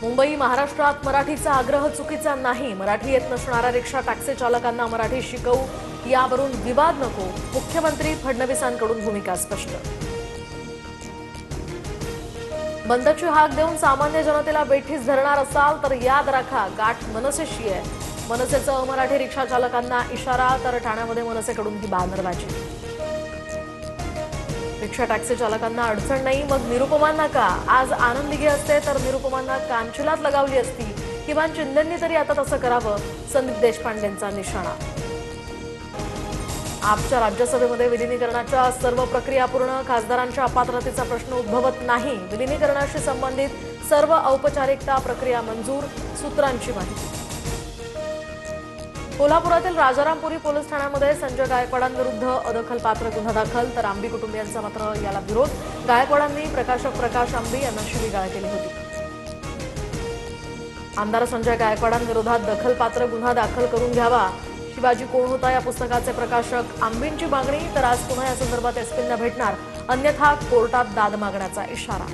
मुंबई महाराष्ट्रात मराठीचा आग्रह चुकीचा नाही। मराठी येत नसणाऱ्या रिक्षा टॅक्सी चालकांना मराठी शिकवू, यावरून विवाद नको। मुख्यमंत्री फडणवीसांकडून भूमिका स्पष्ट। बंदची हाक देऊन सामान्य जनतेला बेठीस धरणार असाल तर याद राखा, गाठ मनसेशी आहे। मनसेचं अमराठी रिक्षा चालकांना इशारा, तर ठाण्यामध्ये मनसेकडून ही बॅनरबाजी। रिक्षा टॅक्सी चालकांना अडचण नाही, मग निरुपमांना का? आज आनंदिगे असते तर निरुपमांना कांचिलात लगावली असती। किमान चिंदेंनी तरी आता तसं करावं, संदीप देशपांडेंचा निशाणा। आपच्या राज्यसभेमध्ये विलीनीकरणाच्या सर्व प्रक्रिया पूर्ण, खासदारांच्या अपात्रतेचा प्रश्न उद्भवत नाही। विलीनीकरणाशी संबंधित सर्व औपचारिकता प्रक्रिया मंजूर, सूत्रांची माहिती। कोल्हापुरातील राजारामपुरी पोलीस ठाण्यामध्ये संजय गायकवाडांविरुद्ध अदखलपात्र गुन्हा दाखल, तर आंबी कुटुंबियांचा मात्र याला विरोध। गायकवाडांनी प्रकाशक प्रकाश आंबी यांना शिवीगाळ केली होती। आमदार संजय गायकवाडांविरोधात दखलपात्र गुन्हा दाखल करून घ्यावा। शिवाजी कोण होता या पुस्तकाचे प्रकाशक आंबींची मागणी, तर आज पुन्हा या संदर्भात एसपींना भेटणार, अन्यथा कोर्टात दाद मागण्याचा इशारा।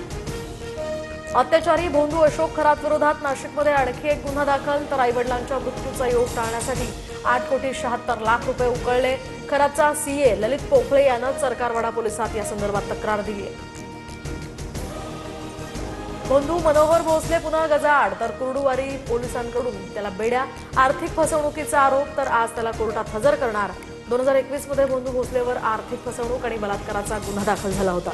अत्याचारी भोंदू अशोक खरात विरोधात नाशिकमध्ये आणखी एक गुन्हा दाखल, तर आईवडिलांच्या मृत्यूचा योग टाळण्यासाठी 8,76,00,000 रुपये उकळले। खरातचा सीए ललित पोखळे यानं सरकारवाडा पोलिसात या संदर्भात तक्रार दिली आहे। भोंदू मनोहर भोसले पुन्हा गजाआड, तर कुर्डुवारी पोलिसांकडून त्याला बेड्या। आर्थिक फसवणुकीचा आरोप, तर आज त्याला कोर्टात हजर करणार। 2021 मध्ये भोंदू भोसलेवर आर्थिक फसवणूक आणि बलात्काराचा गुन्हा दाखल झाला होता।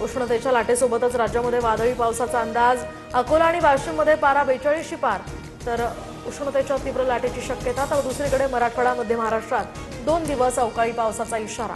उष्णतेच्या लाटेसोबतच राज्यामध्ये वादळी पावसाचा अंदाज। अकोला आणि वाशिममध्ये पारा 42शी पार, तर उष्णतेच्या तीव्र लाटेची शक्यता। तर दुसरीकडे मराठवाडा, मध्य महाराष्ट्रात 2 दिवस अवकाळी पावसाचा इशारा।